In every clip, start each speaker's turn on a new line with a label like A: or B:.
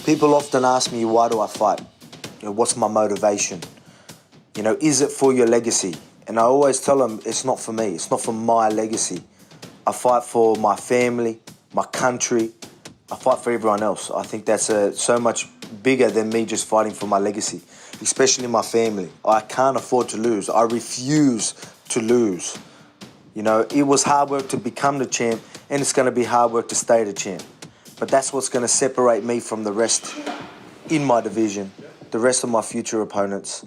A: People often ask me, why do I fight? What's my motivation? Is it for your legacy? And I always tell them, it's not for me. It's not for my legacy. I fight for my family, my country. I fight for everyone else. I think that's so much bigger than me just fighting for my legacy, especially my family. I can't afford to lose. I refuse to lose. It was hard work to become the champ, and it's going to be hard work to stay the champ. But that's what's going to separate me from the rest in my division, the rest of my future opponents.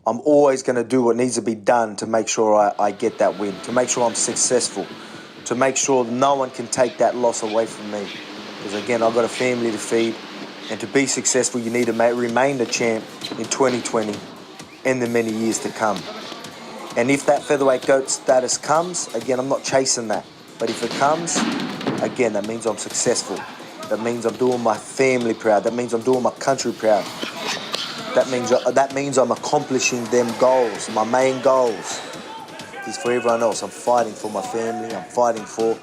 A: I'm always going to do what needs to be done to make sure I get that win, to make sure I'm successful, to make sure no one can take that loss away from me. Because again, I've got a family to feed, and to be successful, you need to remain the champ in 2020 and the many years to come. And if that featherweight GOAT status comes, again, I'm not chasing that. But if it comes, again, that means I'm successful. That means I'm doing my family proud. That means I'm doing my country proud. That means I'm accomplishing them goals. My main goals is for everyone else. I'm fighting for my family. I'm fighting for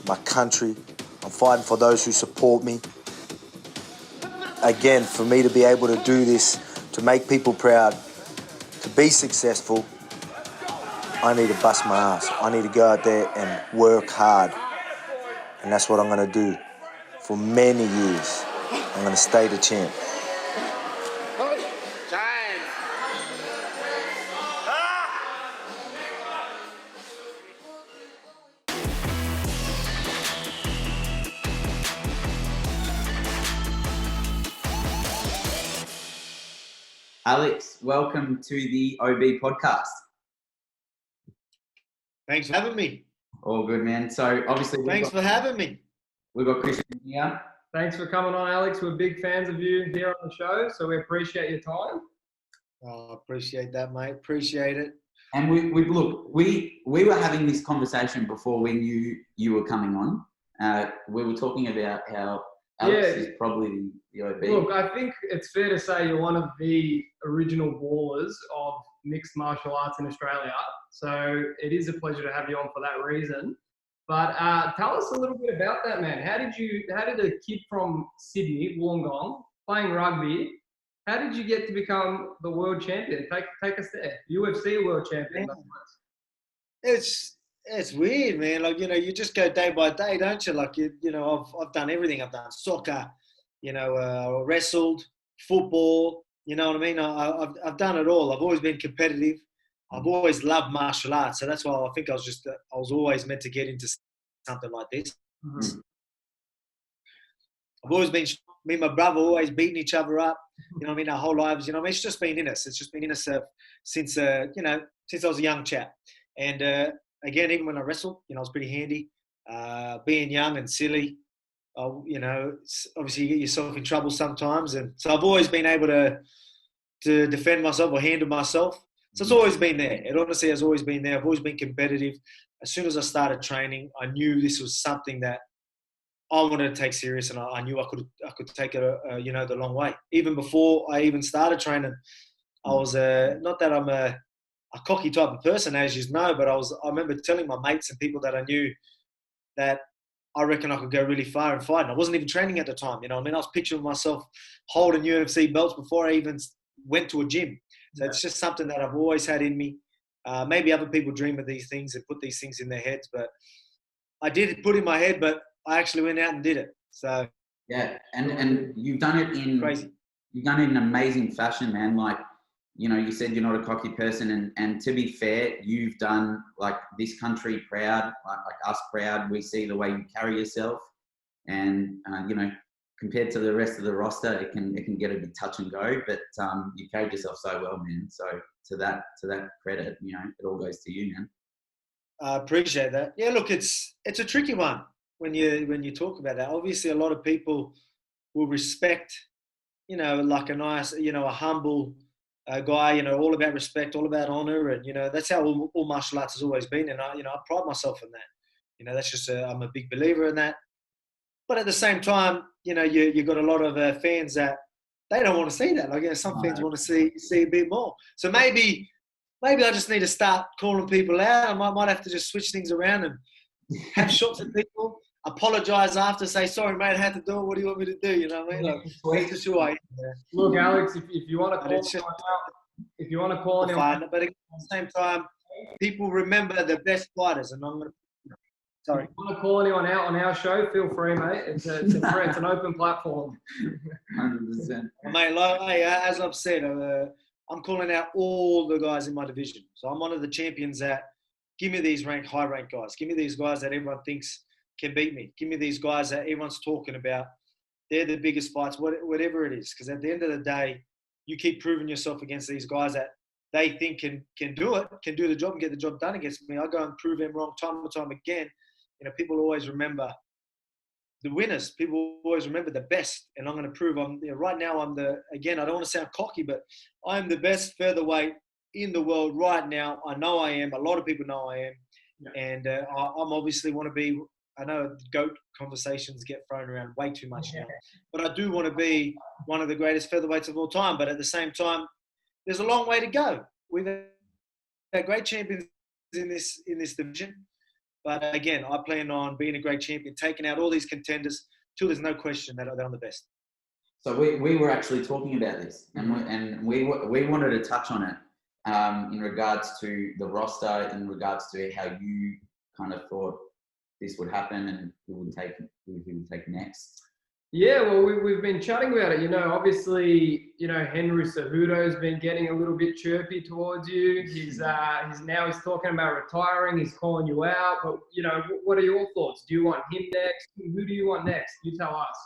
A: my country. I'm fighting for those who support me. Again, for me to be able to do this, to make people proud, to be successful, I need to bust my ass. I need to go out there and work hard. And that's what I'm going to do for many years. I'm going to stay the champ.
B: Alex, welcome to the OB podcast.
C: Thanks for having me.
B: All good, man. So obviously,
C: thanks for having me.
B: We've got Christian here.
D: Thanks for coming on, Alex. We're big fans of you here on the show, so we appreciate your time.
C: Oh, appreciate that, mate. Appreciate it.
B: And we were having this conversation before we knew you were coming on. We were talking about how Alex is probably the OB.
D: Look, I think it's fair to say you're one of the original ballers of mixed martial arts in Australia. So it is a pleasure to have you on for that reason. But tell us a little bit about that, man. How did a kid from Sydney, Wollongong, playing rugby, how did you get to become the world champion? Take us there. UFC world champion.
C: It's weird, man. Like, you just go day by day, don't you? Like, I've done everything. I've done soccer, wrestled, football, you know what I mean? I've done it all. I've always been competitive. I've always loved martial arts. So that's why I think I was always meant to get into something like this.
D: Mm-hmm.
C: I've always been, me and my brother always beating each other up, you know what I mean? Our whole lives, you know what I mean? It's just been in us. It's just been in us since I was a young chap. And again, even when I wrestled, I was pretty handy. Being young and silly, obviously you get yourself in trouble sometimes. And so I've always been able to defend myself or handle myself. So it's always been there. It honestly has always been there. I've always been competitive. As soon as I started training, I knew this was something that I wanted to take serious, and I knew I could take it, the long way. Even before I even started training, I was not that I'm a cocky type of person, as you know, but I remember telling my mates and people that I knew that I reckon I could go really far in fighting. I wasn't even training at the time, I was picturing myself holding UFC belts before I even went to a gym. So It's just something that I've always had in me. Maybe other people dream of these things and put these things in their heads, but I did put in my head, but I actually went out and did it. So
B: yeah, and you've done it in
C: crazy.
B: You've done it in amazing fashion, man. Like, you said you're not a cocky person, and to be fair, you've done like this country proud, like us proud. We see the way you carry yourself, and compared to the rest of the roster, it can get a bit touch and go, but you carried yourself so well, man. So to that credit, it all goes to you, man.
C: I appreciate that. Yeah, look, it's a tricky one when you talk about that. Obviously, a lot of people will respect, like a nice, a humble guy, all about respect, all about honor, and that's how all martial arts has always been, and I pride myself in that. That's just I'm a big believer in that. But at the same time, you've got a lot of fans that they don't want to see that. Like, some fans want to see a bit more. So maybe I just need to start calling people out. I might have to just switch things around and have shots at people. apologize after, say, sorry, mate, I had to do it. What do you want me to do? You know what I mean? Like, that's just who I am.
D: Look, Alex, if you want to
C: But
D: call
C: it's just
D: anyone out, if you want to call anyone
C: fun. But at the same time, people remember the best fighters, and I'm going to. Sorry.
D: If you want to call anyone out on our show, feel free, mate. It's an open platform.
B: 100%.
C: Mate, like, hey, as I've said, I'm calling out all the guys in my division. So I'm one of the champions that give me these high ranked guys. Give me these guys that everyone thinks can beat me. Give me these guys that everyone's talking about. They're the biggest fights, whatever it is. Because at the end of the day, you keep proving yourself against these guys that they think can do it, can do the job and get the job done against me. I go and prove them wrong time and time again. You know, people always remember the winners. People always remember the best. And I'm going to prove right now again, I don't want to sound cocky, but I'm the best featherweight in the world right now. I know I am. A lot of people know I am. Yeah. And I'm obviously want to be, I know GOAT conversations get thrown around way too much now, but I do want to be one of the greatest featherweights of all time. But at the same time, there's a long way to go. We've had great champions in this division. But again, I plan on being a great champion, taking out all these contenders till there's no question that I'm the best.
B: So we were actually talking about this, and we wanted to touch on it in regards to the roster, in regards to how you kind of thought this would happen and who would take next.
D: Yeah, well, we've been chatting about it. You know, obviously, you know, Henry Cejudo's been getting a little bit chirpy towards you. He's talking about retiring. He's calling you out. But you know, what are your thoughts? Do you want him next? Who do you want next? You tell us.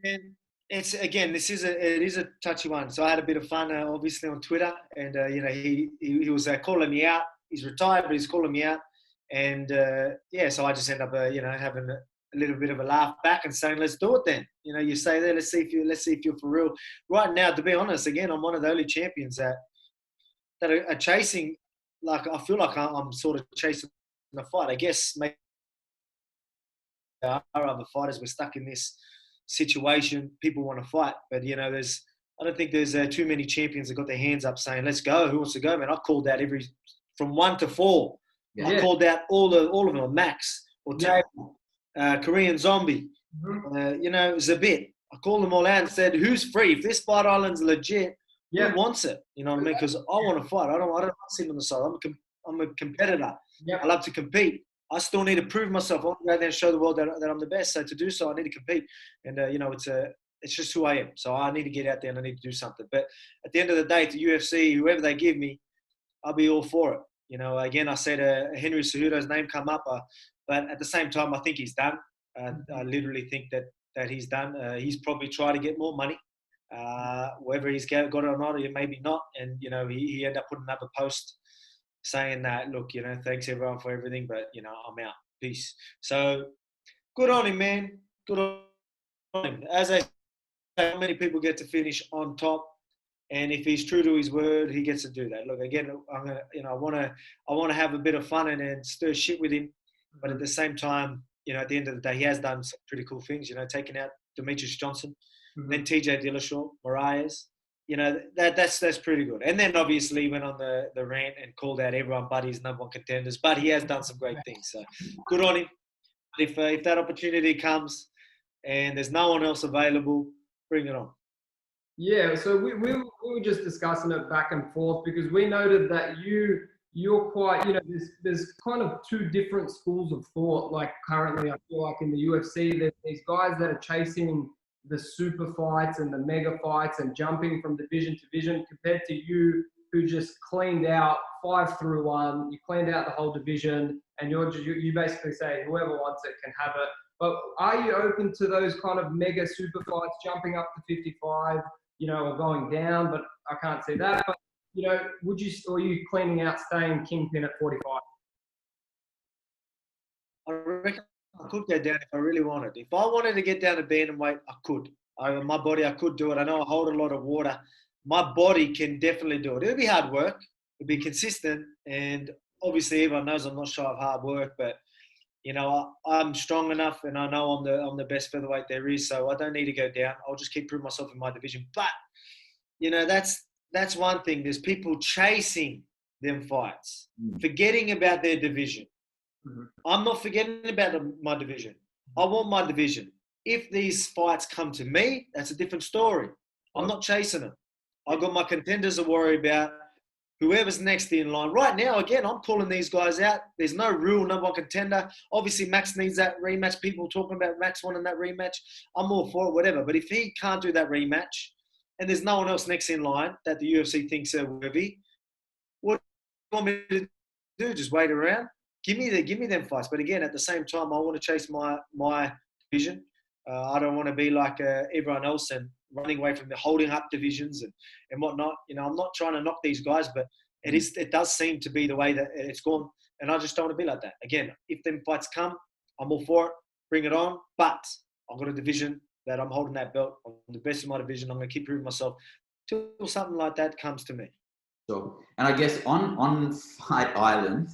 C: And it is a touchy one. So I had a bit of fun, obviously, on Twitter, and you know, he was calling me out. He's retired, but he's calling me out, and so I just end up having a little bit of a laugh back and saying, let's do it then. You know, you say there, let's see if you're for real. Right now, to be honest, again, I'm one of the only champions that are chasing, like, I feel like I'm sort of chasing the fight. I guess maybe there are other fighters. We're stuck in this situation. People want to fight. But, you know, I don't think there's too many champions that got their hands up saying, let's go. Who wants to go, man? I called out from 1 to 4. Yeah. I called out all of them, Max or Table. Korean Zombie, Zabit. I called them all out and said, who's free? If this fight island's legit, who wants it? You know what I mean? Because I want to fight. I don't sit on the side. I'm a competitor. Yep. I love to compete. I still need to prove myself. I want to go there and show the world that I'm the best. So to do so, I need to compete. And, it's just who I am. So I need to get out there and I need to do something. But at the end of the day, to UFC, whoever they give me, I'll be all for it. You know, again, I said Henry Cejudo's name come up. But at the same time, I think he's done. I literally think that he's done. He's probably tried to get more money. Whether he's got it or not, or maybe not. And, you know, he ended up putting up a post saying that, look, you know, thanks everyone for everything, but, you know, I'm out. Peace. So good on him, man. Good on him. As I say, how many people get to finish on top? And if he's true to his word, he gets to do that. Look, again, I want to have a bit of fun and stir shit with him. But at the same time, you know, at the end of the day, he has done some pretty cool things, you know, taking out Demetrius Johnson, then TJ Dillashaw, Marias. You know, that's pretty good. And then obviously he went on the rant and called out everyone but his number one contenders. But he has done some great things. So good on him. If that opportunity comes and there's no one else available, bring it on.
D: Yeah, so we were just discussing it back and forth because we noted that you're quite, you know, there's kind of two different schools of thought. Like currently, I feel like in the UFC, there's these guys that are chasing the super fights and the mega fights and jumping from division to division compared to you who just cleaned out 5 through 1. You cleaned out the whole division and you basically say whoever wants it can have it. But are you open to those kind of mega super fights, jumping up to 55, you know, or going down? But I can't see that. But, you know, are you cleaning out, staying kingpin at 45?
C: I reckon I could go down if I really wanted. If I wanted to get down to bantamweight, I could. My body, I could do it. I know I hold a lot of water. My body can definitely do it. It'll be hard work. It'll be consistent. And obviously everyone knows I'm not shy of hard work, but, you know, I'm strong enough and I know I'm the best featherweight there is, so I don't need to go down. I'll just keep proving myself in my division. But, you know, that's one thing. There's people chasing them fights, forgetting about their division. I'm not forgetting about my division. I want my division. If these fights come to me, that's a different story. I'm not chasing them. I've got my contenders to worry about. Whoever's next in line. Right now, again, I'm calling these guys out. There's no real number one contender. Obviously, Max needs that rematch. People talking about Max wanting that rematch. I'm all for it, whatever. But if he can't do that rematch and there's no one else next in line that the UFC thinks are worthy, what do you want me to do? Just wait around? Give me them fights. But again, at the same time, I want to chase my division. I don't want to be like everyone else and running away from the holding up divisions and whatnot. You know, I'm not trying to knock these guys, but it does seem to be the way that it's gone. And I just don't want to be like that. Again, if them fights come, I'm all for it. Bring it on. But I've got a division that I'm holding that belt. I'm the best in my division. I'm going to keep proving myself till something like that comes to me.
B: Sure. And I guess on Fight Island,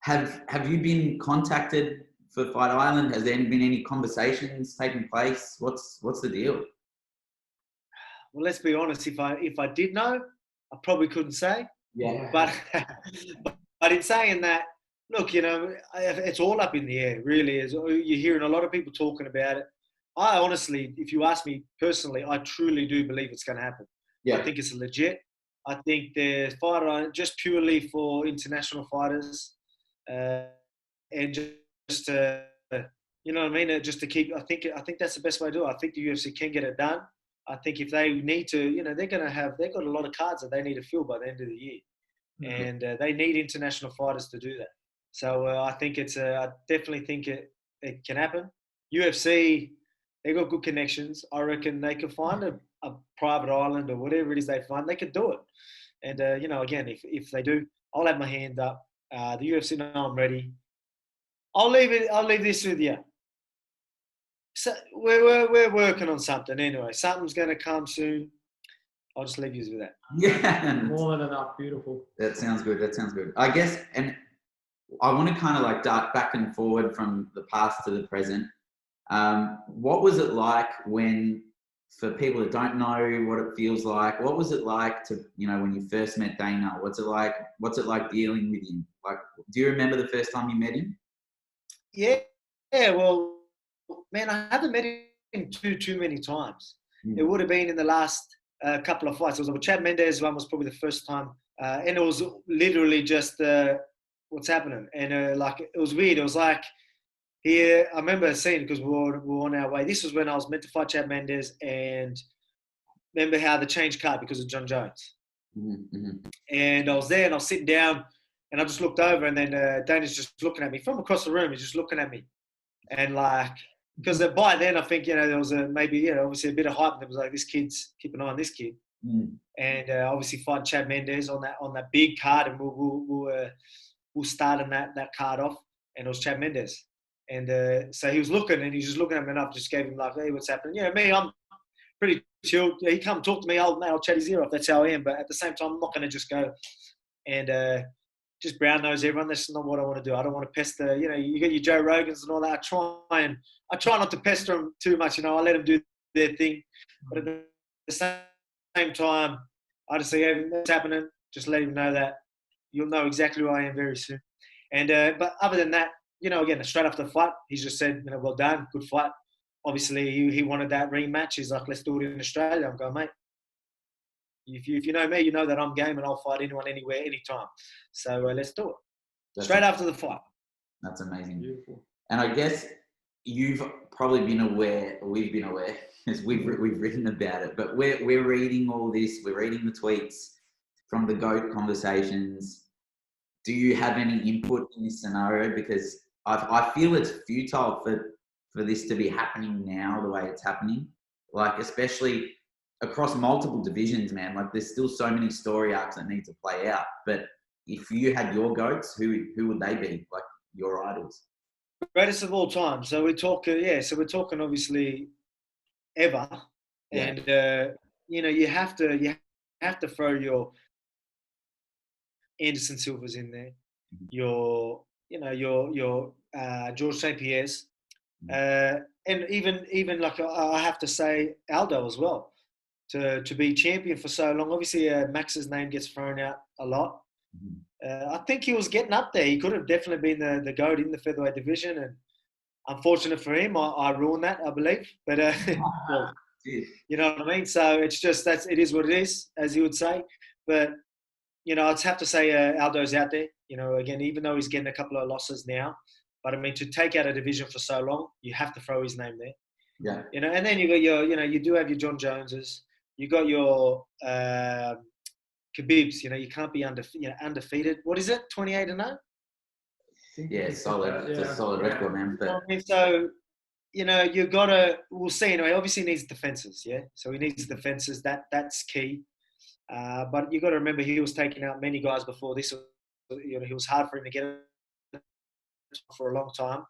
B: have you been contacted for Fight Island? Has there been any conversations taking place? What's the deal?
C: Well, let's be honest. If I did know, I probably couldn't say.
B: Yeah.
C: But in saying that, look, you know, it's all up in the air. Really, is. You're hearing a lot of people talking about it. I honestly, if you ask me personally, I truly do believe it's going to happen.
B: Yeah.
C: I think it's legit. I think the Fight Island just purely for international fighters, and just you know what I mean. Just to keep, I think that's the best way to do it. I think the UFC can get it done. I think if they need to, you know, they've got a lot of cards that they need to fill by the end of the year, and they need international fighters to do that. So I think I definitely think it can happen. UFC, they got good connections. I reckon they can find a private island or whatever it is they find. They could do it. And you know, again, if they do, I'll have my hand up. The UFC know I'm ready. I'll leave this with you. So we're working on something anyway. Something's going to come soon. I'll just leave you with that.
B: Yeah.
D: More than enough. Beautiful.
B: That sounds good. I guess, and I want to kind of like dart back and forward from the past to the present. What was it like when, for people that don't know what it feels like, what was it like to, you know, when you first met Dana? What's it like dealing with him? Like, do you remember the first time you met him?
C: Yeah. Well, man, I haven't met him too many times. It would have been in the last couple of fights. It was with Chad Mendes one was probably the first time, and it was literally just what's happening, and like it was weird. It was like I remember seeing, because we were on our way. This was when I was meant to fight Chad Mendes, and remember how they changed card because of John Jones.
B: Mm-hmm.
C: And I was there, and I was sitting down, and I just looked over, and then Dana's just looking at me from across the room. He's just looking at me, and like, because by then I think, you know, there was maybe, you know, obviously a bit of hype. There was like, this kid's, keep an eye on this kid, and obviously fight Chad Mendes on that big card, and we'll start in that card off, and it was Chad Mendes. And so he was looking, and he's just looking at me, and I just gave him like, hey, what's happening? You know, me, I'm pretty chilled. He come talk to me, old man, I'll chat his ear off. That's how I am. But at the same time, I'm not going to just go and just brown nose everyone. That's not what I want to do. I don't want to pester. You know, you got your Joe Rogans and all that. I try not to pester them too much. You know, I let them do their thing. But at the same time, I just say, hey, what's happening? Just let him know that you'll know exactly who I am very soon. And but other than that, you know, again, straight after the fight, he's just said, you know, well done, good fight. Obviously, he wanted that rematch. He's like, let's do it in Australia. I'm going, mate, if you know me, you know that I'm game and I'll fight anyone, anywhere, anytime. So let's do it. Straight after the fight.
B: That's amazing.
D: Beautiful.
B: And I guess you've probably been aware, or we've been aware, as we've written about it, but we're reading all this, we're reading the tweets from the GOAT conversations. Do you have any input in this scenario? Because I feel it's futile for this to be happening now the way it's happening. Like, especially across multiple divisions, man. Like, there's still so many story arcs that need to play out. But if you had your GOATs, who would they be? Like, your idols?
C: Greatest of all time. So we're talking, So we're talking obviously ever, and you know, you have to throw your Anderson Silva's in there, your George St. Pierre's, and even like I have to say Aldo as well, to be champion for so long. Obviously, Max's name gets thrown out a lot. I think he was getting up there. He could have definitely been the GOAT in the featherweight division, and Unfortunate for him, I ruined that, I believe. But well, you know what I mean. So it's just it is what it is, as you would say. But you know, I'd have to say Aldo's out there. You know, again, even though he's getting a couple of losses now, but I mean, to take out a division for so long, you have to throw his name there.
B: Yeah.
C: You know, and then you got your, you know, you do have your John Joneses. You got your Khabibs. You know, you can't be undefeated. What is it? 28-0.
B: Yeah, solid. It's a solid record, man. But
C: so, you know, you gotta. We'll see. Anyway, obviously he needs defenses. Yeah, so he needs defenses. That's key. But you got to remember, he was taking out many guys before this. You know, it was hard for him to get it for a long time.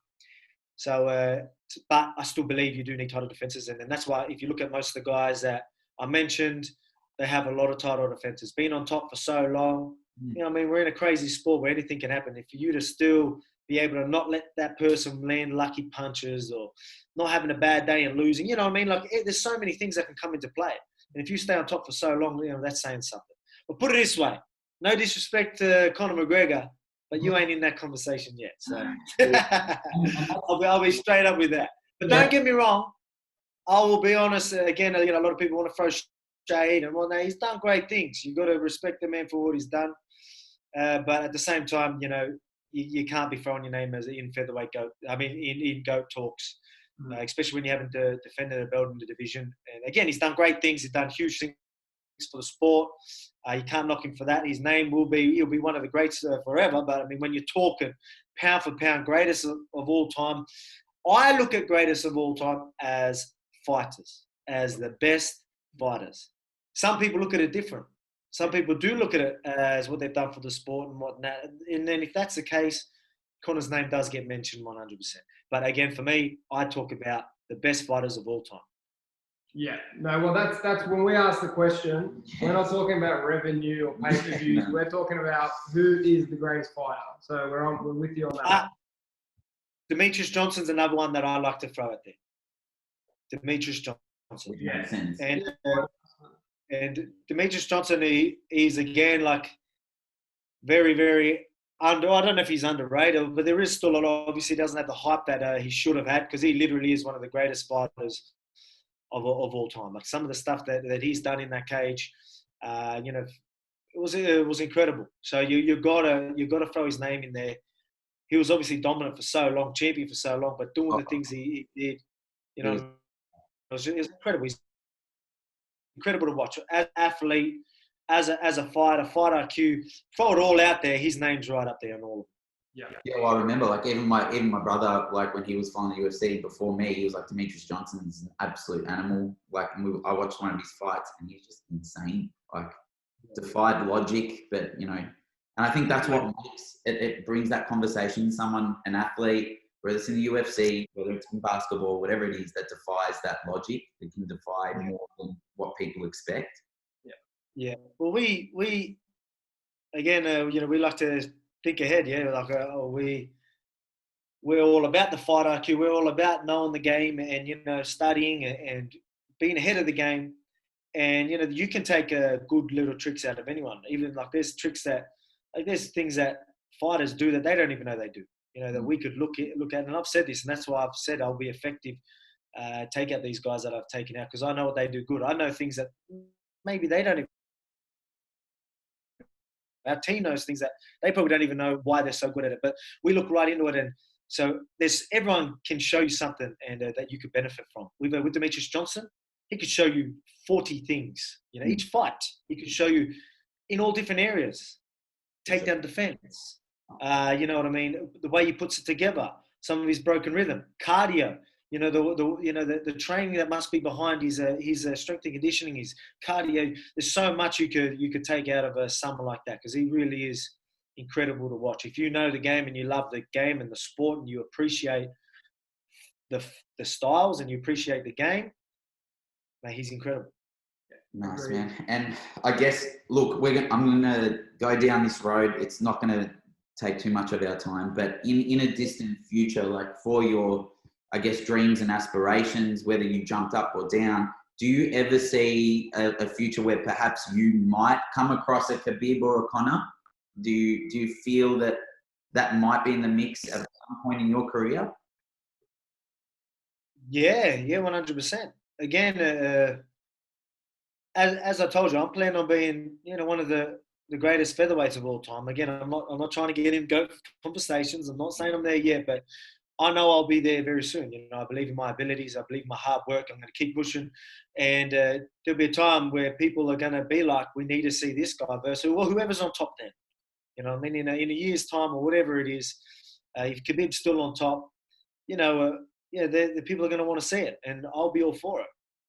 C: So, but I still believe you do need title defenses, and that's why if you look at most of the guys that I mentioned, they have a lot of title defenses. Being on top for so long, you know, I mean, we're in a crazy sport where anything can happen. If you to still be able to not let that person land lucky punches or not having a bad day and losing, you know what I mean? Like, there's so many things that can come into play. And if you stay on top for so long, you know, that's saying something. But put it this way, no disrespect to Conor McGregor, but you ain't in that conversation yet. So I'll be straight up with that. But don't get me wrong. I will be honest. Again, you know, a lot of people want to throw shade and whatnot. He's done great things. You've got to respect the man for what he's done. But at the same time, you know, you can't be throwing your name as in featherweight GOAT. I mean, in GOAT talks. Especially when you haven't defended a belt in the division. And again, he's done great things. He's done huge things for the sport. You can't knock him for that. His name he'll be one of the greats forever. But I mean, when you're talking pound for pound, greatest of all time, I look at greatest of all time as fighters, as the best fighters. Some people look at it different. Some people do look at it as what they've done for the sport and whatnot. And then if that's the case, Conor's name does get mentioned 100%. But again, for me, I talk about the best fighters of all time.
D: Yeah, no, well, that's when we ask the question, we're not talking about revenue or pay-per-views. We're talking about who is the greatest fighter. So we're with you on that.
C: Demetrius Johnson's another one that I like to throw out there. Demetrius Johnson.
B: Yeah.
C: And Demetrius Johnson, he's again like very, very I don't know if he's underrated, but there is still a lot. Obviously, he doesn't have the hype that he should have had because he literally is one of the greatest fighters of all time. Like some of the stuff that he's done in that cage, you know, it was incredible. So you gotta throw his name in there. He was obviously dominant for so long, champion for so long, but doing the things he did, you know, it was incredible. He's incredible to watch as an athlete. As a fighter IQ, throw it all out there. His name's right up there on all of them.
B: Yeah. Well, I remember, like even my brother, like when he was following the UFC before me, he was like, Demetrius Johnson's an absolute animal. Like I watched one of his fights, and he's just insane. Like defied logic, but you know, and I think that's what makes it. It brings that conversation. Someone, an athlete, whether it's in the UFC, whether it's in basketball, whatever it is, that defies that logic. It can defy more than what people expect.
C: Yeah. Well, we again, you know, we like to think ahead. Yeah, like we're all about the fight IQ. We're all about knowing the game and you know studying and being ahead of the game. And you know, you can take good little tricks out of anyone. Even like there's tricks that like there's things that fighters do that they don't even know they do. You know, that we could look at. And I've said this, and that's why I've said I'll be effective. Take out these guys that I've taken out because I know what they do good. I know things that maybe they don't even. Our team knows things that they probably don't even know why they're so good at it, but we look right into it. And so everyone can show you something and that you could benefit from. With Demetrius Johnson, he could show you 40 things. You know, each fight, he could show you in all different areas. Takedown defense. You know what I mean? The way he puts it together, some of his broken rhythm, cardio. You know the training that must be behind his strength and conditioning, his cardio. There's so much you could take out of someone like that because he really is incredible to watch. If you know the game and you love the game and the sport and you appreciate the styles and you appreciate the game, man, he's incredible.
B: Nice, man. And I guess look, I'm gonna go down this road. It's not gonna take too much of our time, but in a distant future, like for your I guess, dreams and aspirations, whether you jumped up or down. Do you ever see a future where perhaps you might come across a Khabib or a Conor? Do you feel that might be in the mix at some point in your career?
C: Yeah, 100%. Again, as I told you, I'm planning on being, one of the greatest featherweights of all time. Again, I'm not trying to get in GOAT conversations. I'm not saying I'm there yet, but I know I'll be there very soon. I believe in my abilities. I believe in my hard work. I'm going to keep pushing, and there'll be a time where people are going to be like, we need to see this guy versus whoever's on top then. You know what I mean? In a year's time or whatever it is, if Khabib's still on top, the people are going to want to see it, and I'll be all for it.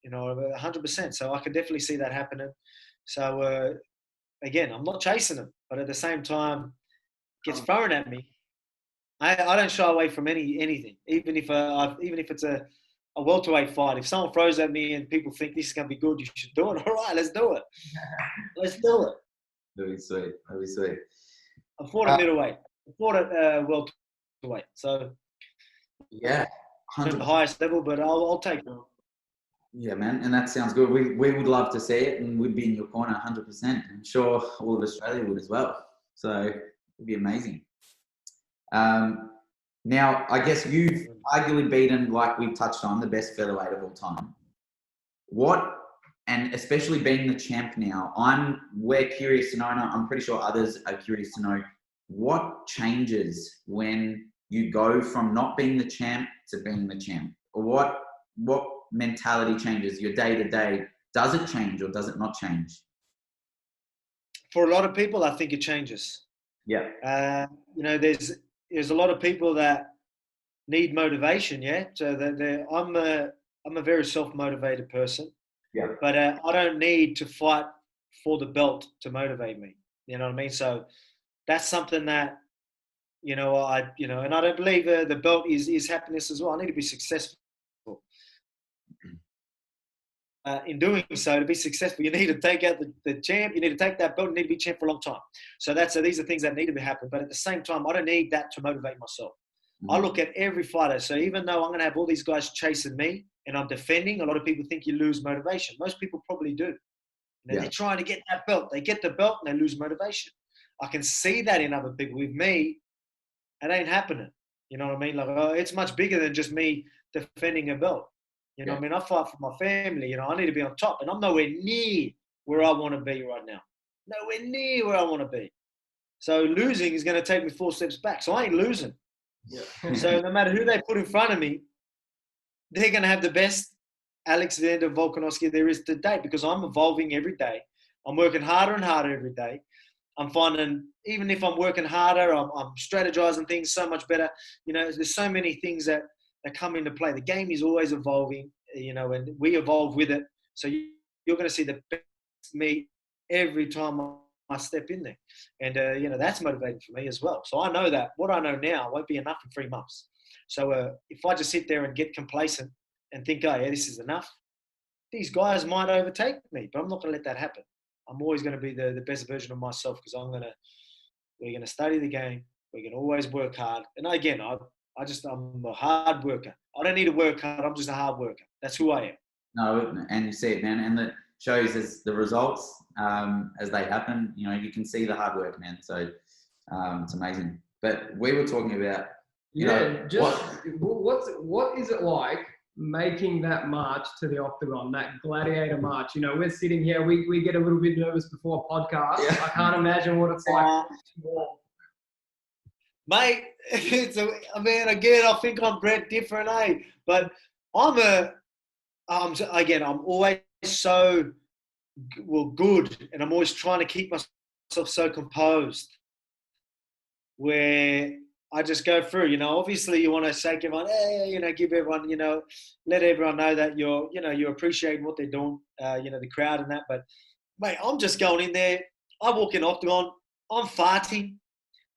C: 100%. So I can definitely see that happening. So again, I'm not chasing him, but at the same time, it gets thrown at me. I don't shy away from anything, even if it's a welterweight fight. If someone throws at me and people think this is going to be good, you should do it. All right, let's do it. Let's do it.
B: Very sweet. Very sweet.
C: I fought at middleweight. I fought at welterweight. So
B: yeah,
C: at the highest level, but I'll take it.
B: Yeah, man, and that sounds good. We would love to see it, and we'd be in your corner 100%. I'm sure all of Australia would as well. So it'd be amazing. Now, I guess you've arguably beaten, like we've touched on, the best featherweight of all time. And especially being the champ now, we're curious to know, and I'm pretty sure others are curious to know, what changes when you go from not being the champ to being the champ? Or what mentality changes your day to day? Does it change or does it not change?
C: For a lot of people, I think it changes.
B: Yeah.
C: There's a lot of people that need motivation. Yeah. So I'm a very self-motivated person.
B: Yeah.
C: But I don't need to fight for the belt to motivate me. You know what I mean? So that's something that, and I don't believe the belt is happiness as well. I need to be successful. In doing so, to be successful, you need to take out the champ. You need to take that belt. You need to be champ for a long time. So these are things that need to be happening. But at the same time, I don't need that to motivate myself. Mm-hmm. I look at every fighter. So even though I'm going to have all these guys chasing me and I'm defending, a lot of people think you lose motivation. Most people probably do. They're trying to get that belt. They get the belt and they lose motivation. I can see that in other people. With me, it ain't happening. You know what I mean? Like, it's much bigger than just me defending a belt. You know what I mean? I fight for my family. I need to be on top. And I'm nowhere near where I want to be right now. Nowhere near where I want to be. So losing is going to take me 4 steps back. So I ain't losing. Yeah. So no matter who they put in front of me, they're going to have the best Alexander Volkanovski there is today, because I'm evolving every day. I'm working harder and harder every day. I'm finding, even if I'm working harder, I'm strategizing things so much better. There's so many things that come into play. The game is always evolving, and we evolve with it. So you're going to see the best me every time I step in there. And, that's motivating for me as well. So I know that what I know now won't be enough in 3 months. So if I just sit there and get complacent and think, oh, yeah, this is enough, these guys might overtake me, but I'm not going to let that happen. I'm always going to be the best version of myself, because we're going to study the game. We're going to always work hard. And again, I'm a hard worker. I don't need to work hard. I'm just a hard worker. That's who I am.
B: No, and you see it, man. And that shows as the results, as they happen, you can see the hard work, man. So it's amazing. But we were talking about,
D: what is it like making that march to the Octagon, that gladiator march? We're sitting here, we get a little bit nervous before a podcast. Yeah. I can't imagine what it's like.
C: Mate, again, I think I'm bred different, eh? But I'm always so good, and I'm always trying to keep myself so composed, where I just go through. Obviously you want to shake everyone, give everyone, let everyone know that you're appreciating what they're doing, the crowd and that. But mate, I'm just going in there. I walk in Octagon, I'm farting.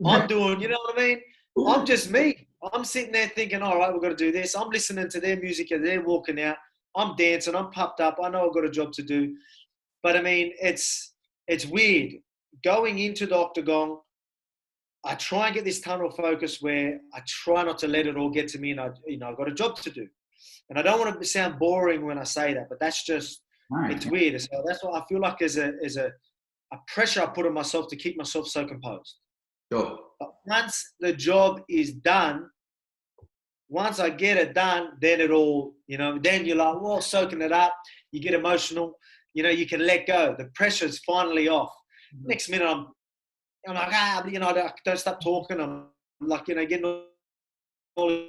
C: I'm doing, you know what I mean? I'm just me. I'm sitting there thinking, all right, we've got to do this. I'm listening to their music as they're walking out. I'm dancing. I'm pumped up. I know I've got a job to do. But, I mean, it's weird. Going into the Octagon, I try and get this tunnel focus where I try not to let it all get to me, and I've got a job to do. And I don't want to sound boring when I say that, but that's just, it's weird. So that's what I feel like is a pressure I put on myself to keep myself so composed.
B: Sure.
C: But once the job is done, once I get it done, then it all, then you're like, well, soaking it up. You get emotional. You can let go. The pressure's finally off. Mm-hmm. Next minute, I'm like, I don't stop talking. I'm like, getting all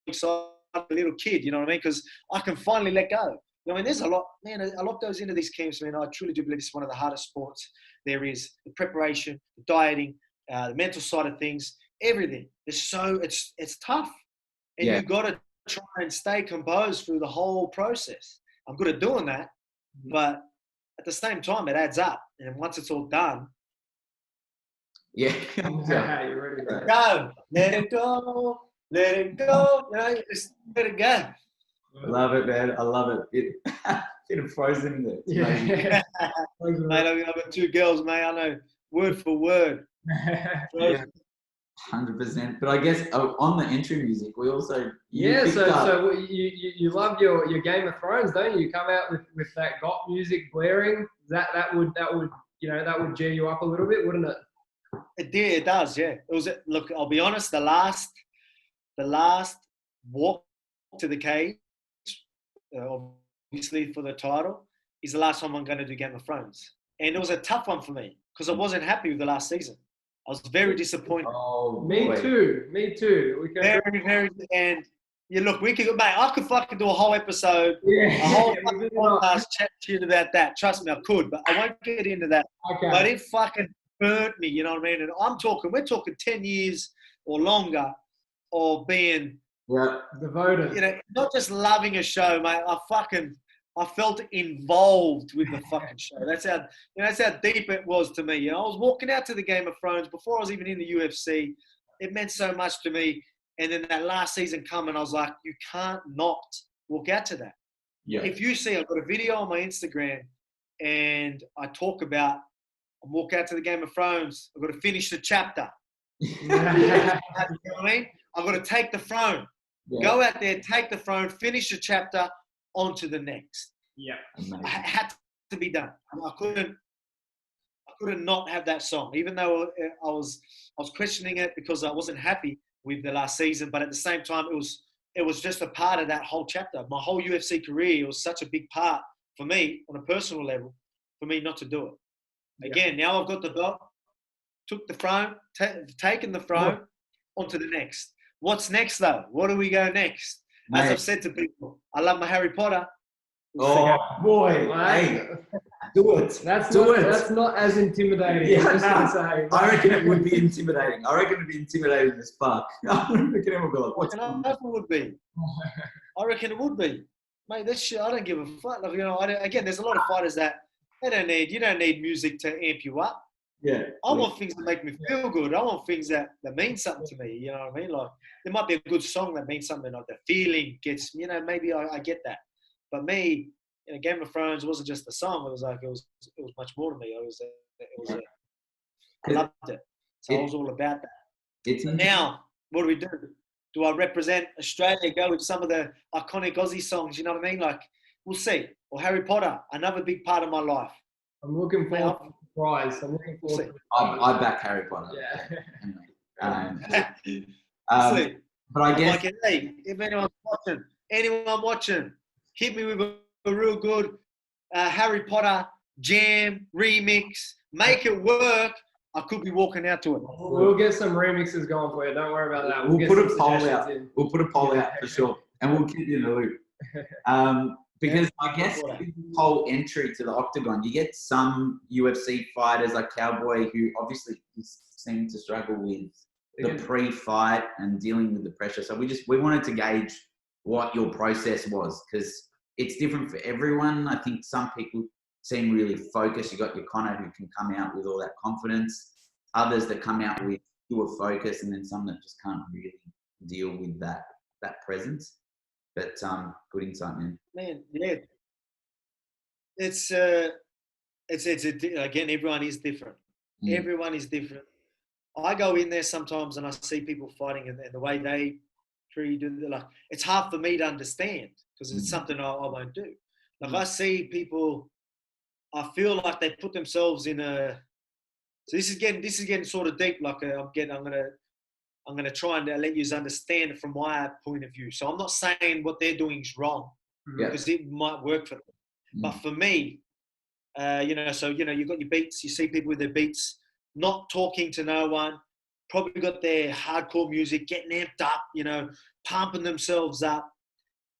C: excited, a little kid, you know what I mean? Because I can finally let go. There's a lot, man, a lot goes into these camps, man. I truly do believe it's one of the hardest sports there is. The preparation, the dieting, the mental side of things, everything. It's tough. And you've got to try and stay composed through the whole process. I'm good at doing that, but at the same time, it adds up. And once it's all done,
B: you're
D: ready to
C: go. Let it go. Let it go. Just let it go.
B: I love it, man. I love it. It frozen in there.
C: Yeah. Mate, I've got 2 girls, mate. I know word for word.
B: 100%. But I guess on the entry music, we also
D: so you love your Game of Thrones, don't you? You come out with that got music blaring. That would G you up a little bit, wouldn't it?
C: It did. It does. Yeah. It was. Look, I'll be honest. The last walk to the cage, obviously for the title, is the last time I'm going to do Game of Thrones, and it was a tough one for me because I wasn't happy with the last season. I was very disappointed.
B: Oh,
D: me too. We can
C: very, and look, we could, mate. I could fucking do a whole episode, a whole fucking podcast chat to you about that. Trust me, I could, but I won't get into that.
D: Okay.
C: But it fucking burnt me, you know what I mean? And we're talking 10 years or longer of being
D: devoted.
C: Not just loving a show, mate. I felt involved with the fucking show. That's how deep it was to me. I was walking out to the Game of Thrones before I was even in the UFC. It meant so much to me. And then that last season coming, I was like, you can't not walk out to that.
B: Yeah.
C: If you see, I've got a video on my Instagram and I talk about, I walk out to the Game of Thrones. I've got to finish the chapter. You know what I mean? I've got to take the throne. Yeah. Go out there, take the throne, finish the chapter, on to the next.
D: Yeah.
C: I had to be done. I couldn't not have that song, even though I was questioning it because I wasn't happy with the last season. But at the same time, it was just a part of that whole chapter. My whole UFC career, it was such a big part for me on a personal level for me not to do it. Again, now I've got the belt, took the throne, taken the throne, onto the next. What's next though? Where do we go next? As I've said to people, I love my Harry Potter.
B: Oh boy, hey, do it.
D: That's not as intimidating.
B: Yeah, I reckon it would be intimidating. I reckon it'd be intimidating as fuck. I reckon everyone would be like, "What's going on?"
C: It would be. I reckon it would be, mate. This shit, I don't give a fuck. Like, again, there's a lot of fighters that you don't need music to amp you up.
B: Yeah.
C: I want things that make me feel good. I want things that mean something to me. You know what I mean? Like there might be a good song that means something. Like the feeling gets, maybe I get that. But me, Game of Thrones wasn't just a song. It was like it was much more to me. I loved it. So I was all about that. So now, what do we do? Do I represent Australia? Go with some of the iconic Aussie songs. You know what I mean? Like we'll see. Or Harry Potter, another big part of my life.
D: I'm looking forward to the prize. I'm looking forward to
B: I back Harry Potter.
D: Yeah.
B: Anyway. But I guess...
C: Like, hey, if anyone watching, hit me with a real good Harry Potter jam, remix, make it work. I could be walking out to it.
D: We'll get some remixes going for you. Don't worry about that.
B: We'll put a poll out. We'll put a poll out for sure. And we'll keep you in the loop. Because I guess with the whole entry to the Octagon, you get some UFC fighters like Cowboy who obviously seem to struggle with the pre-fight and dealing with the pressure. So we wanted to gauge what your process was because it's different for everyone. I think some people seem really focused. You got your Conor who can come out with all that confidence. Others that come out with pure focus, and then some that just can't really deal with that presence. But good insight, man.
C: Man, yeah. It's again, everyone is different. Everyone is different. I go in there sometimes and I see people fighting and the way they treat it, like it's hard for me to understand because it's something I won't do. Like I see people, I feel like they put themselves in a. So this is getting sort of deep. Like I'm I'm going to try and let you understand it from my point of view. So I'm not saying what they're doing is wrong, because it might work for them. But for me, you know, so, you know, you've got your beats, you see people with their beats, not talking to no one, probably got their hardcore music, getting amped up, you know, pumping themselves up.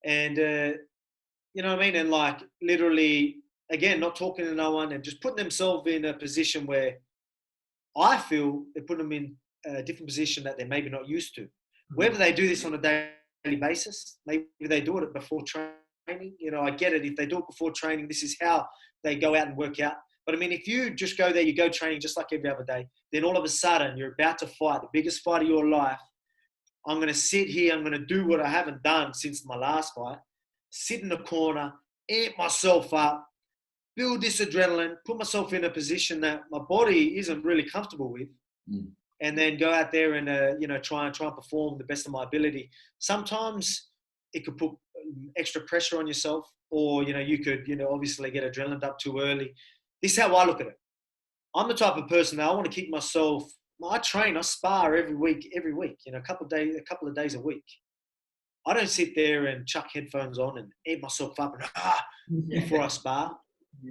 C: And, you know what I mean? And like literally, again, not talking to no one and just putting themselves in a position where I feel they put them in a different position that they're maybe not used to. Whether they do this on a daily basis, maybe they do it before training. You know, I get it. If they do it before training, this is how they go out and work out. But I mean, if you just go there, you go training just like every other day, then all of a sudden you're about to fight the biggest fight of your life. I'm going to sit here, I'm going to do what I haven't done since my last fight, sit in the corner, amp myself up, build this adrenaline, put myself in a position that my body isn't really comfortable with, and then go out there and, you know, try and perform the best of my ability. Sometimes it could put extra pressure on yourself, or, you know, you could, you know, obviously get adrenaline up too early. This is how I look at it. I'm the type of person that I want to keep myself, I train, I spar every week, you know, a couple of days a week. I don't sit there and chuck headphones on and amp myself up and before I spar.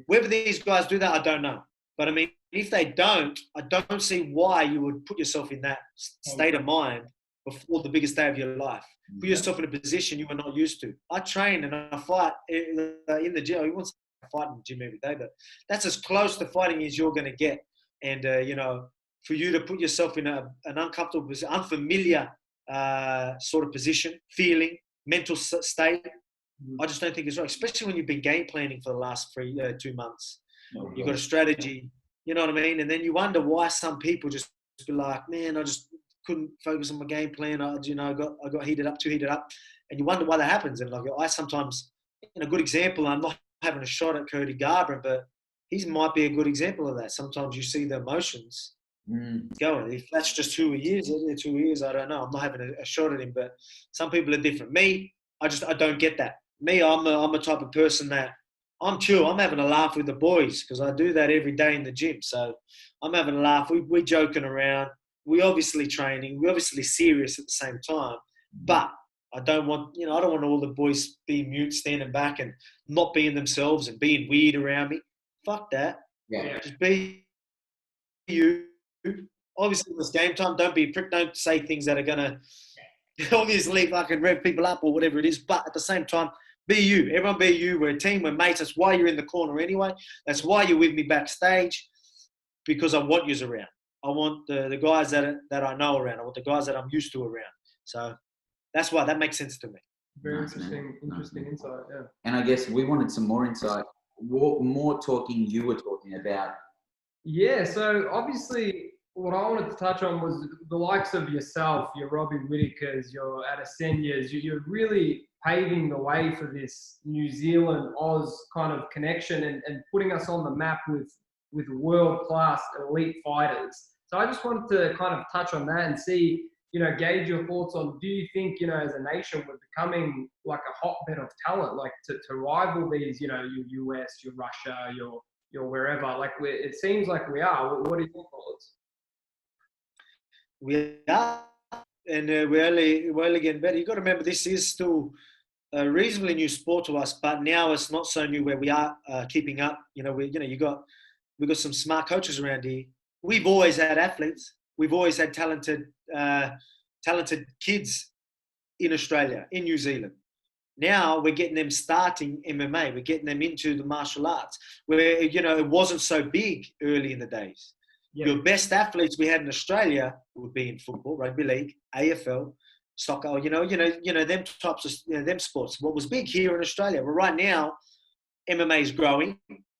C: Whether these guys do that, I don't know. But I mean, if they don't, I don't see why you would put yourself in that state of mind before the biggest day of your life. Put yourself in a position you are not used to. I train and I fight in the gym. I won't say I fight in the gym every day, but that's as close to fighting as you're going to get. And, you know, for you to put yourself in an uncomfortable, unfamiliar sort of position, feeling, mental state, I just don't think it's right, especially when you've been game planning for the last 2 months. You've got a strategy, you know what I mean? And then you wonder why some people just be like, man, I just couldn't focus on my game plan. I got too heated up. And you wonder why that happens. And like I sometimes, a good example, I'm not having a shot at Cody Garbrandt, but he might be a good example of that. Sometimes you see the emotions going. If that's just who he is, I don't know. I'm not having a shot at him, but some people are different. Me, I don't get that. Me, I'm a type of person that I'm chill. I'm having a laugh with the boys because I do that every day in the gym. So I'm having a laugh. We're joking around. We obviously training. We're obviously serious at the same time. But I don't want all the boys being mute, standing back and not being themselves and being weird around me. Fuck that.
B: Yeah.
C: Just be you. Obviously, when it's game time, don't be a prick. Don't say things that are going to obviously fucking rev people up or whatever it is. But at the same time, be you. Everyone be you. We're a team. We're mates. That's why you're in the corner anyway. That's why you're with me backstage, because I want yous around. I want the guys that I know around. I want the guys that I'm used to around. So that's why that makes sense to me.
D: Very interesting insight, yeah.
B: And I guess we wanted some more insight, more talking you were talking about.
D: Yeah, so obviously what I wanted to touch on was the likes of yourself, your Robbie Whitakers, your Adesanya's, you're really paving the way for this New Zealand Oz kind of connection and putting us on the map with world-class elite fighters. So I just wanted to kind of touch on that and see, gauge your thoughts on, do you think, as a nation, we're becoming like a hotbed of talent, like to rival these, your US, your Russia, your wherever, like it seems like we are. What are your thoughts?
C: We are, and we're only getting better. You've got to remember, this is still a reasonably new sport to us, but now it's not so new where we are keeping up. We've got some smart coaches around here. We've always had athletes. We've always had talented kids in Australia, in New Zealand. Now we're getting them starting MMA. We're getting them into the martial arts, where, it wasn't so big early in the days. Yeah. Your best athletes we had in Australia would be in football, rugby league, AFL, soccer, them types of, them sports. What was big here in Australia, but right now, MMA is growing,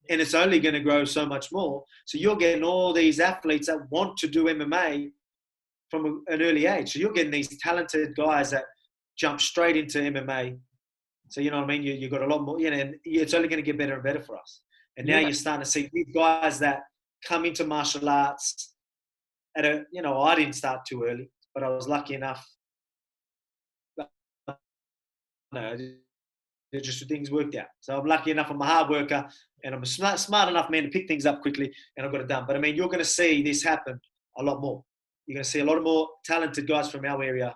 C: and it's only going to grow so much more. So you're getting all these athletes that want to do MMA from an early age. So you're getting these talented guys that jump straight into MMA. So, you know what I mean? You've got a lot more, and it's only going to get better and better for us. And now you're starting to see these guys that come into martial arts at I didn't start too early, but I was lucky enough. Just things worked out. So I'm lucky enough. I'm a hard worker, and I'm a smart enough man to pick things up quickly, and I've got it done. But I mean, you're going to see this happen a lot more. You're going to see a lot more talented guys from our area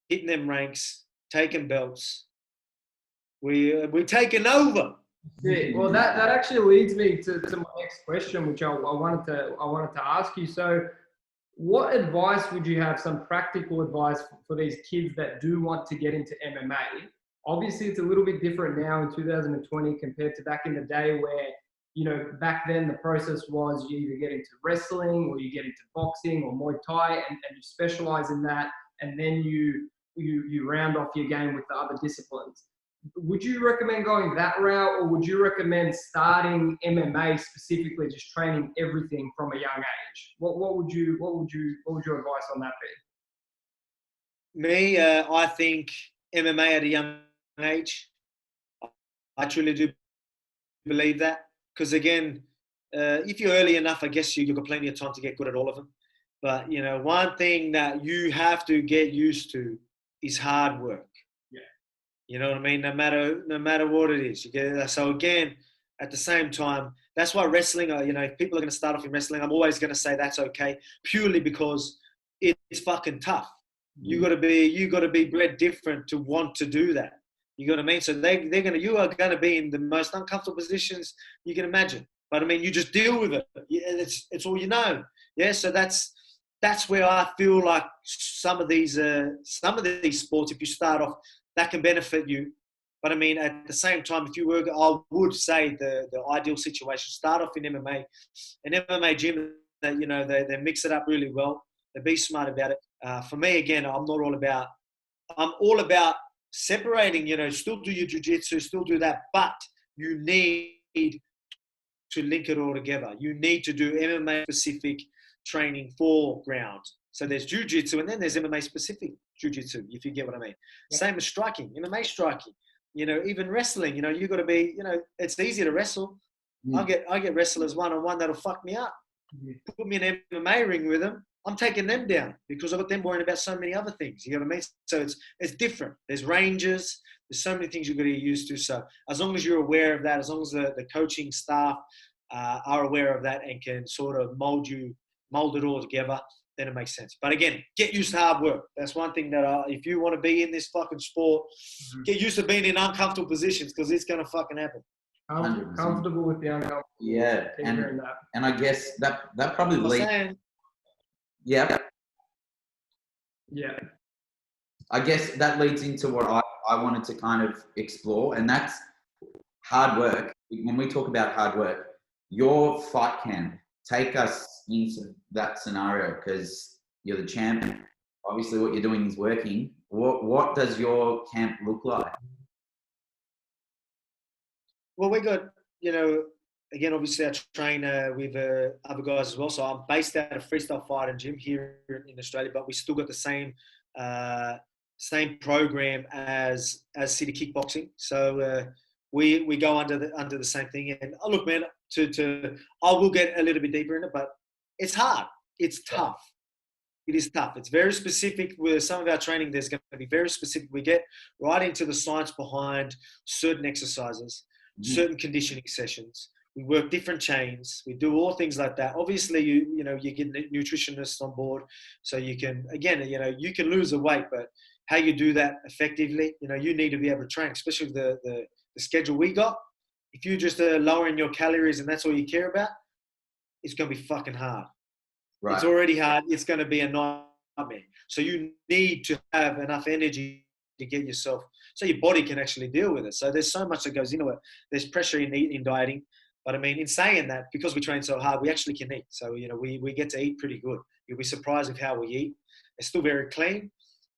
C: hitting them ranks, taking belts. We're taking over.
D: Yeah, well, that actually leads me to my next question, which I wanted to ask you. So, what advice would you have? Some practical advice for these kids that do want to get into MMA? Obviously, it's a little bit different now in 2020 compared to back in the day, where back then the process was you either get into wrestling or you get into boxing or Muay Thai, and you specialize in that, and then you round off your game with the other disciplines. Would you recommend going that route, or would you recommend starting MMA specifically, just training everything from a young age? What would your advice on that be?
C: Me, I think MMA at a young age. I truly do believe that, because again, if you're early enough, I guess you've got plenty of time to get good at all of them. But one thing that you have to get used to is hard work. You know what I mean? No matter what it is, you get it. So again, at the same time, that's why wrestling. If people are going to start off in wrestling, I'm always going to say that's okay, purely because it's fucking tough. You got to be bred different to want to do that. You know what I mean? So you are going to be in the most uncomfortable positions you can imagine. But I mean, you just deal with it. It's all you know. Yeah. So that's where I feel like some of these sports, if you start off, that can benefit you. But I mean, at the same time, I would say the ideal situation, start off in MMA. An MMA gym that, they mix it up really well. They be smart about it. For me, again, I'm all about separating, still do your jiu-jitsu, still do that, but you need to link it all together. You need to do MMA specific training for ground. So there's jiu-jitsu, and then there's MMA specific jiu-jitsu, if you get what I mean. Yeah. Same as striking, MMA striking. Even wrestling, you got to be, it's easy to wrestle. I get wrestlers one-on-one that'll fuck me up. Put me in an MMA ring with them, I'm taking them down because I've got them worrying about so many other things. You know what I mean? So it's different. There's ranges. There's so many things you've got to get used to. So as long as you're aware of that, as long as the coaching staff are aware of that and can sort of mold it all together, then it makes sense. But again, get used to hard work. That's one thing that if you want to be in this fucking sport, get used to being in uncomfortable positions, because it's going to fucking happen.
D: Comfortable with the uncomfortable.
B: Yeah, and I guess that probably leads. Yeah.
D: Yeah.
B: I guess that leads into what I wanted to kind of explore, and that's hard work. When we talk about hard work, your fight camp, take us into that scenario, because you're the champion. Obviously, what you're doing is working. What does your camp look like?
C: Well, we got, again, obviously I train with other guys as well. So I'm based out of Freestyle Fight and Gym here in Australia, but we still got the same program as City Kickboxing. So we go under the same thing. And look, man, I will get a little bit deeper in it, but it's hard. It's tough. It is tough. It's very specific. With some of our training, there's going to be very specific. We get right into the science behind certain exercises, certain conditioning sessions. We work different chains. We do all things like that. Obviously, you get nutritionists on board, so you can, again, you can lose the weight, but how you do that effectively, you need to be able to train, especially with the schedule we got. If you just lowering your calories and that's all you care about, it's going to be fucking hard. Right. It's already hard. It's going to be a nightmare. So you need to have enough energy to get yourself, so your body can actually deal with it. So there's so much that goes into it. There's pressure in dieting. But I mean, in saying that, because we train so hard, we actually can eat. So, we get to eat pretty good. You'll be surprised with how we eat. It's still very clean,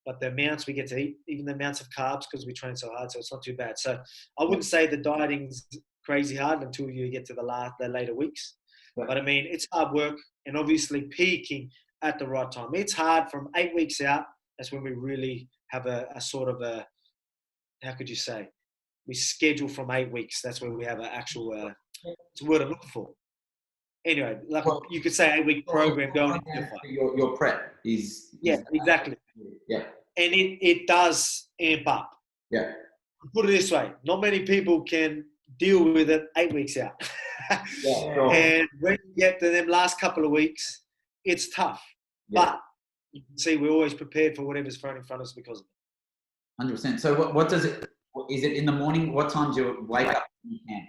C: but the amounts we get to eat, even the amounts of carbs, because we train so hard, so it's not too bad. So I wouldn't say the dieting's crazy hard until you get to the later weeks. But I mean, it's hard work, and obviously peaking at the right time. It's hard from 8 weeks out. That's when we really have a sort of a, how could you say? We schedule from 8 weeks. That's where we have an actual, it's a word I'm looking for. Anyway, like you could say 8 week program going into fight.
B: Your prep is.
C: Yeah, exactly.
B: Yeah. And
C: it does amp up.
B: Yeah.
C: Put it this way, not many people can deal with it 8 weeks out.
B: Yeah, sure.
C: And when you get to them last couple of weeks, it's tough.
B: Yeah.
C: But you can see we're always prepared for whatever's thrown in front of us because of it.
B: 100%. So what does it, is it in the morning? What time do you wake up when you can?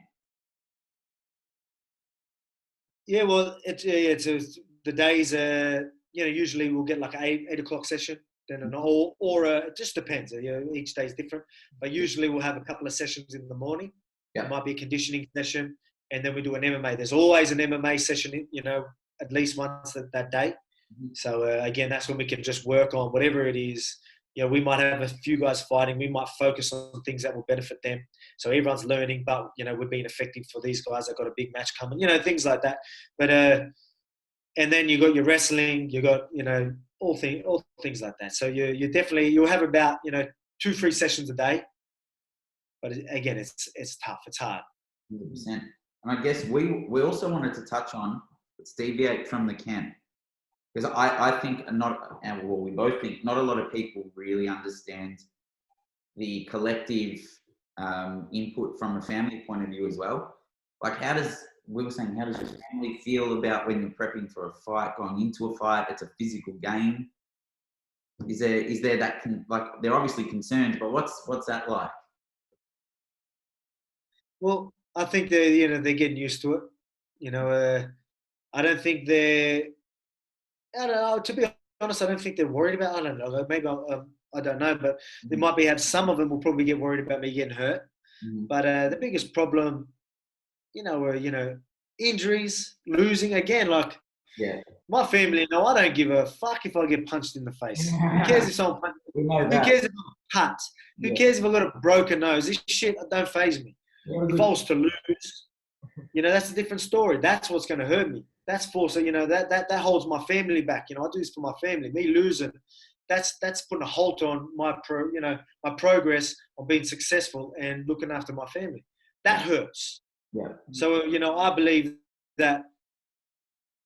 C: Yeah, well, the days, usually we'll get like an 8 o'clock session, then it just depends. Each day is different, but usually we'll have a couple of sessions in the morning.
B: Yeah.
C: It might be a conditioning session, and then we do an MMA. There's always an MMA session, at least once that day.
B: Mm-hmm.
C: So again, that's when we can just work on whatever it is. We might have a few guys fighting. We might focus on things that will benefit them. So everyone's learning, but, we're being effective for these guys that got a big match coming, things like that. But, and then you got your wrestling, you got, all things like that. So you'll have about, 2-3 sessions a day. But again, it's tough. It's hard.
B: 100%. And I guess we also wanted to touch on, let's deviate from the camp. Because I think we both think not a lot of people really understand the collective input from a family point of view as well. Like how does your family feel about when you're prepping for a fight, going into a fight? It's a physical game. Is there that, they're obviously concerned, but what's that like?
C: Well, I think they're getting used to it. I don't think I don't know. To be honest, I don't think they're worried about. I don't know. Maybe I don't know, but they might have. Some of them will probably get worried about me getting hurt.
B: Mm-hmm.
C: But the biggest problem, are injuries, losing again. Like my family, I don't give a fuck if I get punched in the face. Who cares if someone punches me? Who cares if I'm cut? Who cares if I got a broken nose? This shit don't faze me. If I was to lose, that's a different story. That's what's going to hurt me. That's that holds my family back. I do this for my family. Me losing, that's putting a halt on my progress on being successful and looking after my family. That hurts.
B: Yeah.
C: So I believe that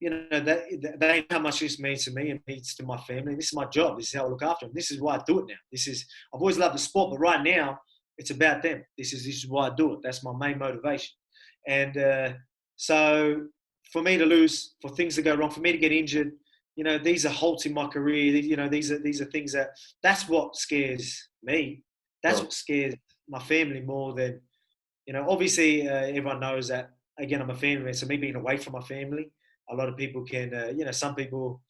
C: that ain't how much this means to me and means to my family. This is my job. This is how I look after them. This is why I do it now. I've always loved the sport, but right now it's about them. This is why I do it. That's my main motivation. And so for me to lose, for things to go wrong, for me to get injured, these are halts in my career. These are things that's what scares me. That's what scares my family more than, obviously everyone knows that, again, I'm a family man. So me being away from my family, a lot of people can, some people,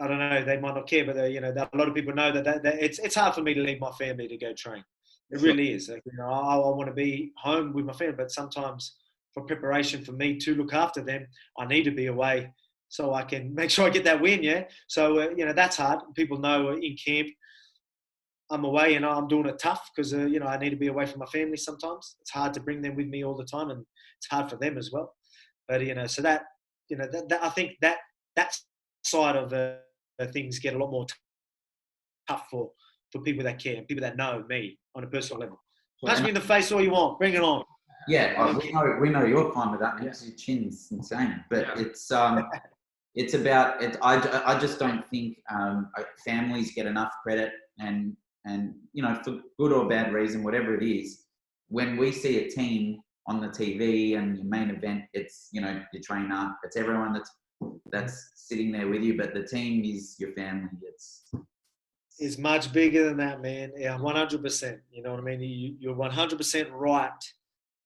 C: I don't know, they might not care, but a lot of people know that it's hard for me to leave my family to go train. It really is. Like, I want to be home with my family, but sometimes for preparation for me to look after them, I need to be away so I can make sure I get that win. Yeah. So that's hard. People know in camp I'm away and I'm doing it tough because I need to be away from my family sometimes. It's hard to bring them with me all the time, and it's hard for them as well. But so that that I think that side of things get a lot more tough for people that care and people that know me on a personal level. Punch me in the face all you want. Bring it on.
B: Yeah, we know you're fine with that because your chin's insane. But it's about it. I just don't think families get enough credit, and for good or bad reason, whatever it is. When we see a team on the TV and your main event, it's your trainer, it's everyone that's sitting there with you, but the team is your family.
C: It's much bigger than that, man. Yeah, 100%. You know what I mean? You're 100% right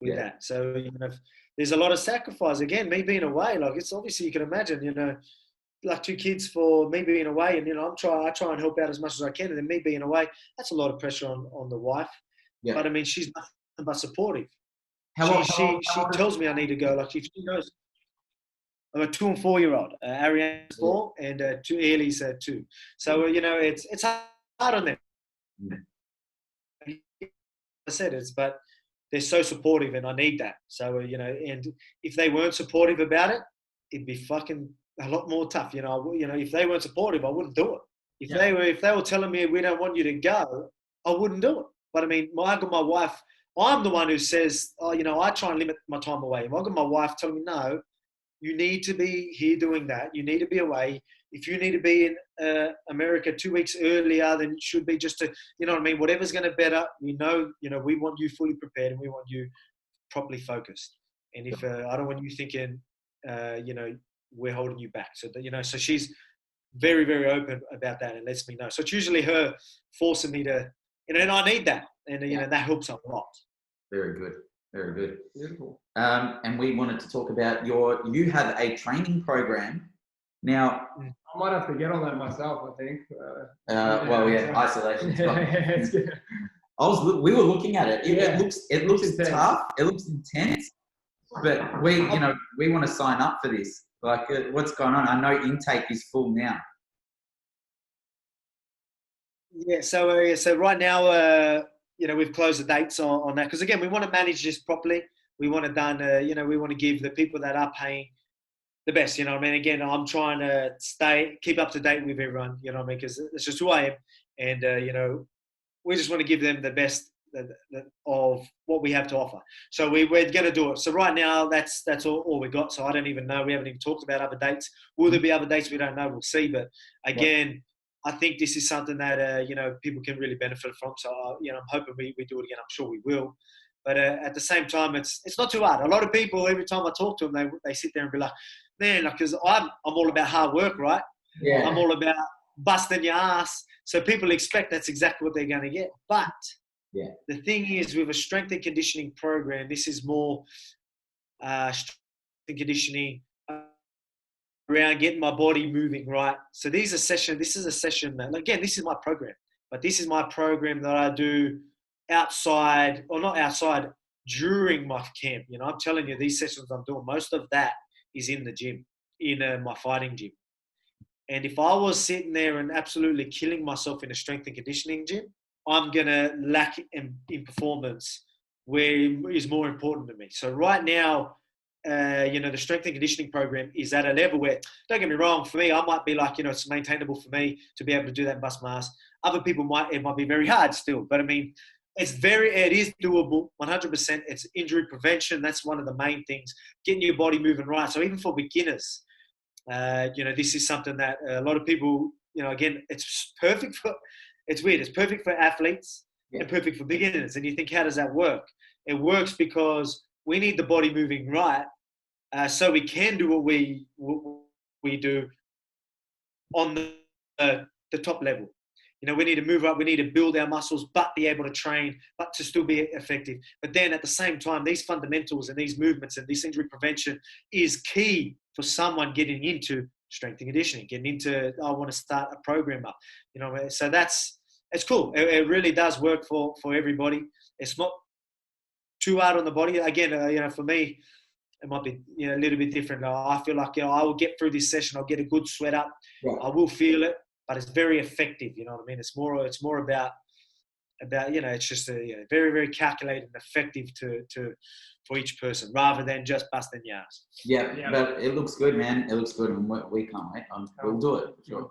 C: with that. So, there's a lot of sacrifice. Again, me being away, like it's obviously you can imagine, like 2 kids for me being away, and I try and help out as much as I can, and then me being away, that's a lot of pressure on the wife. Yeah. But I mean, she's nothing but supportive. She tells me I need to go. Like if she knows. I'm a 2 and 4-year-old. Ariane's 4 and 2 Ailey's 2. So it's hard on them. I said but they're so supportive, and I need that. So and if they weren't supportive about it, it'd be fucking a lot more tough. If they weren't supportive, I wouldn't do it. If they were telling me we don't want you to go, I wouldn't do it. But I mean, I got my wife. I'm the one who says, I try and limit my time away. If I got my wife telling me no. You need to be here doing that. You need to be away. If you need to be in America 2 weeks earlier, then it should be just to, whatever's going to better. We want you fully prepared, and we want you properly focused. And if I don't want you thinking, we're holding you back. So that, you know, so she's very, very open about that and lets me know. So it's usually her forcing me to, you know, and I need that. And, you know, that helps a lot.
B: Very good. Very good.
D: Beautiful.
B: And we wanted to talk about you have a training program. Now,
D: I might have to get on that myself, I think.
B: Isolation.
D: Yeah.
B: We were looking at it. It looks tough. It looks intense. But we want to sign up for this. Like, what's going on? I know intake is full now.
C: Yeah. So right now, you know, we've closed the dates on that because again, we want to manage this properly. We want it done. You know, we want to give the people that are paying the best. You know what I mean? Again, I'm trying to keep up to date with everyone. You know what I mean? Because it's just who I am, and you know, we just want to give them the best of what we have to offer. So we're going to do it. So right now, that's all we got. So I don't even know. We haven't even talked about other dates. Will there be other dates? We don't know. We'll see. But again, I think this is something that you know, people can really benefit from. So you know, I'm hoping we do it again. I'm sure we will. But at the same time, it's not too hard. A lot of people, every time I talk to them, they sit there and be like, man, because I'm all about hard work, right?
B: Yeah.
C: I'm all about busting your ass. So people expect that's exactly what they're going to get. But the thing is, with a strength and conditioning program, this is more strength and conditioning around getting my body moving, right? So this is a session that, again, this is my program, but this is my program that I do outside, or not outside, during my camp. You know, I'm telling you, these sessions I'm doing, most of that is in the gym, in my fighting gym. And if I was sitting there and absolutely killing myself in a strength and conditioning gym, I'm going to lack in performance where is more important to me. So right now, you know, the strength and conditioning program is at a level where, don't get me wrong, for me, I might be like, you know, it's maintainable for me to be able to do that and bust my ass. Other people it might be very hard still. But I mean, it is doable, 100%. It's injury prevention. That's one of the main things, getting your body moving right. So even for beginners, you know, this is something that a lot of people, you know, again, it's perfect for, it's weird. It's perfect for athletes and perfect for beginners. And you think, how does that work? It works because we need the body moving right, so we can do what we do on the top level. You know, we need to move up, we need to build our muscles, but be able to train, but to still be effective. But then at the same time, these fundamentals and these movements and this injury prevention is key for someone getting into strength and conditioning, getting into, I want to start a program up. You know, so it's cool. It really does work for everybody. It's not too hard on the body. Again, you know, for me, it might be, you know, a little bit different. I feel like, you know, I will get through this session. I'll get a good sweat up. Yeah. I will feel it, but it's very effective. You know what I mean? It's more about, you know, it's just very, very calculated and effective for each person rather than just busting your ass.
B: Yeah, but it looks good, man. It looks good, and we can't wait. We'll do it. Sure.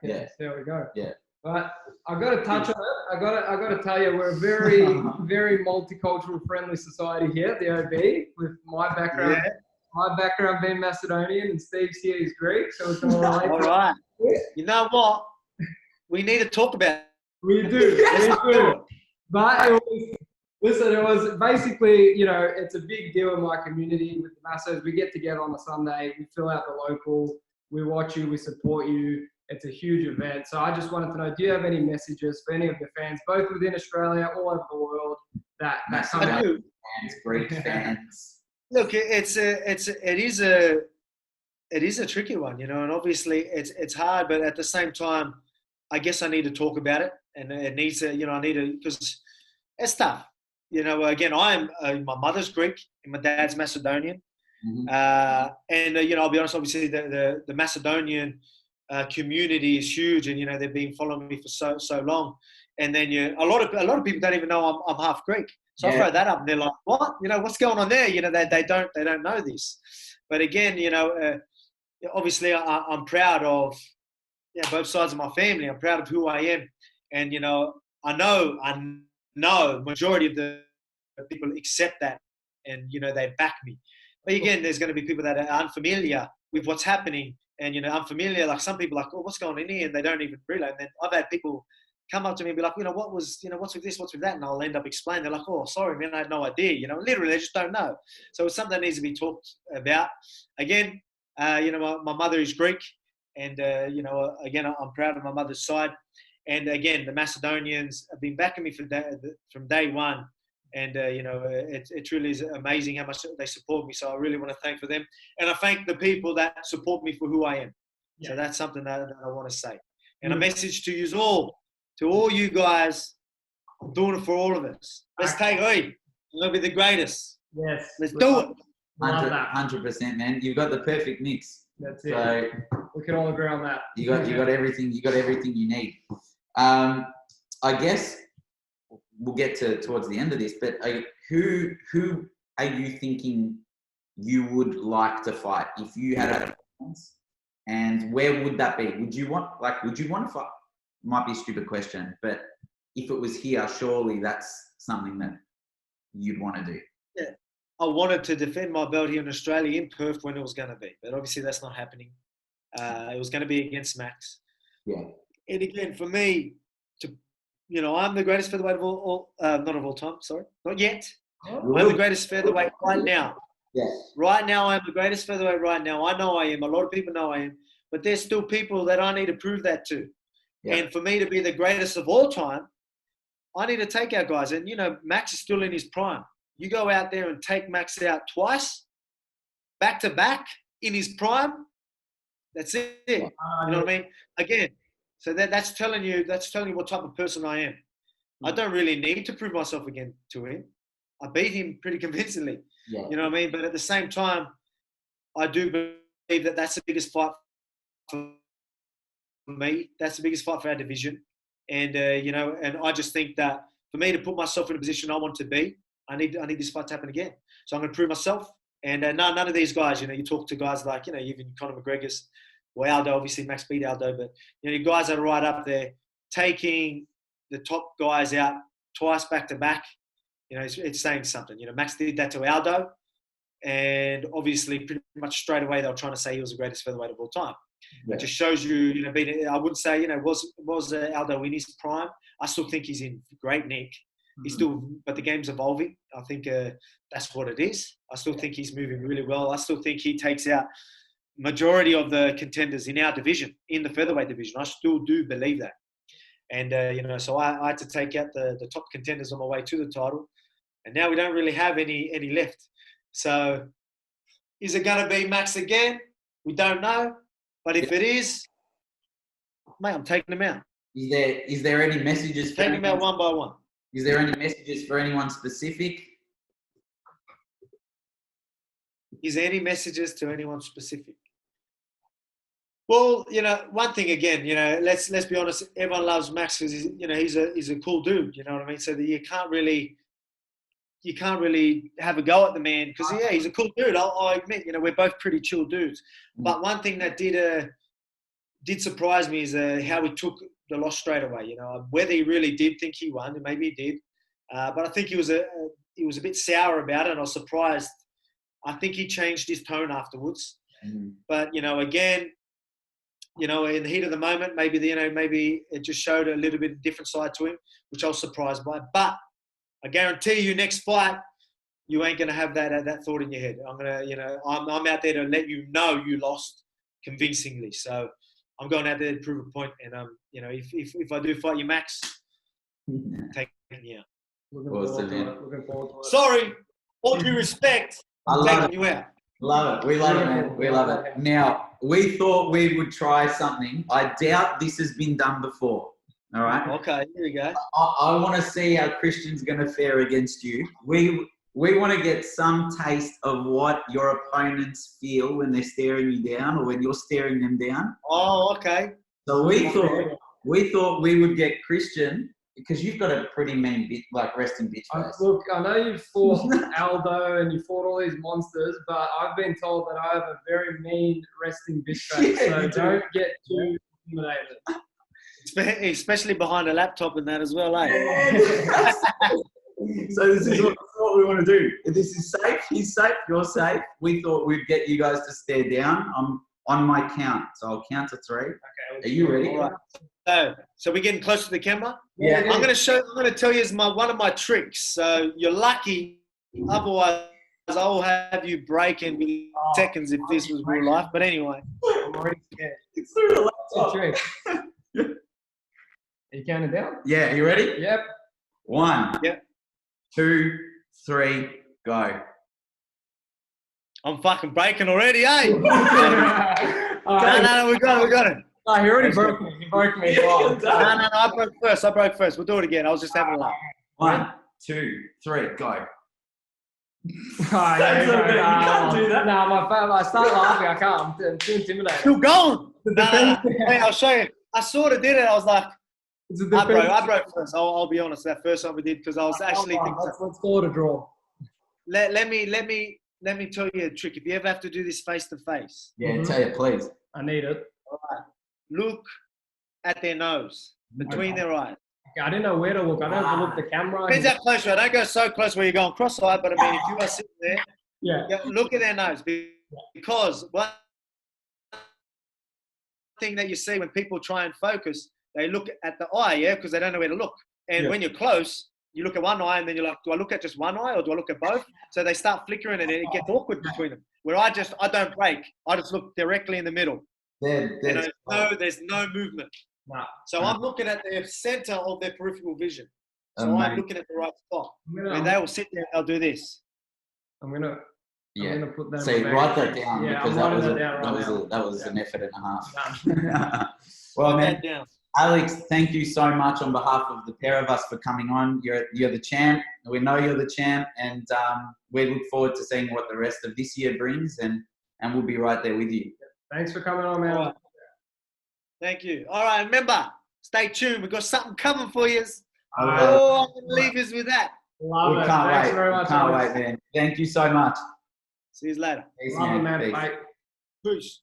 D: Yeah, there we go.
B: Yeah.
D: But I've got to touch on it. I got to tell you, we're a very, very multicultural, friendly society here at the OB. With my background being Macedonian, and Steve's here is Greek, so we can all relate.
C: All right. You know what? We need to talk about it.
D: We do. But it was basically, you know, it's a big deal in my community with the Massos. We get together on a Sunday, we fill out the local, we watch you, we support you. It's a huge event. So I just wanted to know, do you have any messages for any of the fans, both within Australia, all over the world, that come out?
B: Fans, Greek fans.
C: Look, it is a tricky one, you know, and obviously it's hard, but at the same time, I guess I need to talk about it, and it needs to, you know, because it's tough. You know, again, my mother's Greek and my dad's Macedonian. Mm-hmm. And, you know, I'll be honest, obviously the Macedonian community is huge, and, you know, they've been following me for so long. And then a lot of people don't even know I'm half Greek. So I throw that up and they're like, what? You know, what's going on there? You know, they don't know this. But again, you know, obviously I'm proud of both sides of my family. I'm proud of who I am. And, you know, I know majority of the people accept that, and, you know, they back me. But again, there's going to be people that are unfamiliar with what's happening, and, you know, unfamiliar, like some people like, oh, what's going on here? And they don't even realize. And then I've had people come up to me and be like, you know, what's with this, what's with that? And I'll end up explaining. They're like, oh, sorry, man, I had no idea. You know, literally, they just don't know. So it's something that needs to be talked about. Again, My mother is Greek, and again, I'm proud of my mother's side. And again, the Macedonians have been backing me from day one. And, it really is amazing how much they support me. So I really want to thank for them. And I thank the people that support me for who I am. Yeah. So that's something that I want to say. And a message to you all you guys, I'm doing it for all of us. Let's take it. We're going to be the greatest.
D: Yes.
C: Let's do it.
B: 100%, man. You've got the perfect mix.
D: That's it.
B: So
D: we can all agree on that.
B: You got everything. You got everything you need. I guess we'll get towards the end of this, but who are you thinking you would like to fight if you had a chance? And where would that be? Would you want to fight? Might be a stupid question, but if it was here, surely that's something that you'd want to do.
C: Yeah. I wanted to defend my belt here in Australia in Perth when it was going to be, but obviously that's not happening. It was going to be against Max.
B: Yeah.
C: And again, for me, I'm the greatest featherweight of all not of all time, sorry. Not yet. I'm the greatest featherweight right now.
B: Yes.
C: Right now, I'm the greatest featherweight right now. I know I am. A lot of people know I am. But there's still people that I need to prove that to. Yeah. And for me to be the greatest of all time, I need to take out guys. And, Max is still in his prime. You go out there and take Max out twice, back to back, in his prime, that's it. You know what I mean? Again, so that's telling you what type of person I am. I don't really need to prove myself again to him. I beat him pretty convincingly. Yeah. You know what I mean? But at the same time, I do believe that that's the biggest fight for me. That's the biggest fight for our division. And, and I just think that for me to put myself in a position I want to be, I need this fight to happen again. So I'm going to prove myself. And none of these guys, you talk to guys like, even Conor McGregor's, or Aldo, obviously Max beat Aldo, but, you guys that are right up there, taking the top guys out twice back to back, it's saying something. Max did that to Aldo, and obviously pretty much straight away they were trying to say he was the greatest featherweight of all time. Yeah. It just shows you, I wouldn't say, was Aldo in his prime? I still think he's in great nick. He's still, but the game's evolving. I think that's what it is. I still think he's moving really well. I still think he takes out majority of the contenders in our division, in the featherweight division. I still do believe that. And, so I had to take out the top contenders on my way to the title. And now we don't really have any left. So is it going to be Max again? We don't know. But if it is, mate, I'm taking him out.
B: Is there any messages?
C: Taking him out one by one.
B: Is there any messages for anyone specific?
C: Is there any messages to anyone specific? Well, one thing again, let's be honest. Everyone loves Max because he's a cool dude. You know what I mean? So that you can't really have a go at the man because he's a cool dude. I'll admit, we're both pretty chill dudes. But one thing that did surprise me is how he took the loss straight away. Whether he really did think he won, and maybe he did, but I think he was a bit sour about it. And I was surprised. I think he changed his tone afterwards. But again, in the heat of the moment, maybe it just showed a little bit different side to him, which I was surprised by. But I guarantee you, next fight, you ain't gonna have that thought in your head. I'm out there to let you know you lost convincingly. So I'm going out there to prove a point. And if I do fight you, Max, take me out.
D: Looking forward to it.
C: Sorry, all due respect, I'm taking you out.
B: Love it. We love it, man. We love it. Now, we thought we would try something. I doubt this has been done before. All right?
C: Okay, here we go.
B: I want to see how Christian's going to fare against you. We want to get some taste of what your opponents feel when they're staring you down or when you're staring them down.
C: Oh, okay.
B: So we thought we would get Christian, because you've got a pretty mean resting bitch face.
D: Look, I know you've fought Aldo and you fought all these monsters, but I've been told that I have a very mean resting bitch face. So don't get too intimidated.
C: Especially behind a laptop and that as well, eh?
B: So this is what we want to do. This is safe. He's safe. You're safe. We thought we'd get you guys to stare down on my count. So I'll count to 3. Okay. Are you ready?
C: All right. So we're getting close to the camera.
B: Yeah.
C: I'm going to tell you one of my tricks. So you're lucky. Otherwise, I'll have you break in seconds if this was real life. But anyway.
D: I'm already scared. It's through the trick. Are you counting down?
B: Yeah, you ready?
D: Yep.
B: 1,
C: Yep.
B: 2, 3, go.
C: I'm fucking breaking already, eh?
D: All right.
C: No, we got it.
D: Oh, he already broke me. He broke me. Oh,
C: No, I broke first. We'll do it again. I was just having a laugh.
B: 1, 2, 3, go.
D: you can't do that. No, I start laughing. I can't. I'm too intimidated.
C: Still going. No. Hey, I'll show you. I sort of did it. I was like, I broke first. I'll be honest. That first one we did because I was actually thinking.
D: Let's call it a draw.
C: Let me tell you a trick. If you ever have to do this face to face,
B: Yeah, tell you, please.
D: I need it.
C: all right, look at their nose between their eyes.
D: Okay, I didn't know where to look. I don't have to look at the camera.
C: Depends how close you are. Don't go so close where you're going cross-eyed. But I mean, if you are sitting there,
D: Yeah.
C: look at their nose because one thing that you see when people try and focus, they look at the eye, yeah, because they don't know where to look. And when you're close, you look at one eye and then you're like, do I look at just one eye or do I look at both? So they start flickering and it gets awkward between them. Where I don't break. I just look directly in the middle. There's no movement.
D: No.
C: So I'm looking at the center of their peripheral vision. So I'm looking at the right spot. And they will sit there and they'll do this.
D: I'm gonna put that.
B: So write that down because that was
D: Yeah.
B: an effort and a half.
D: Done.
B: Well,
C: Write
B: man,
C: that down.
B: Alex, thank you so much on behalf of the pair of us for coming on. You're the champ. We know you're the champ, and we look forward to seeing what the rest of this year brings, and we'll be right there with you.
D: Thanks for coming on, man.
C: All right. Thank you. All right, remember, stay tuned. We've got something coming for you. I'm going to leave us with that.
D: Love
B: We
D: it.
B: can't
D: Thanks
B: wait.
D: very much.
B: Can't
D: Alex.
B: wait, man. Thank you so much.
C: See you later.
B: Peace,
D: Love it, man.
B: Peace.
D: Bye.
C: Peace.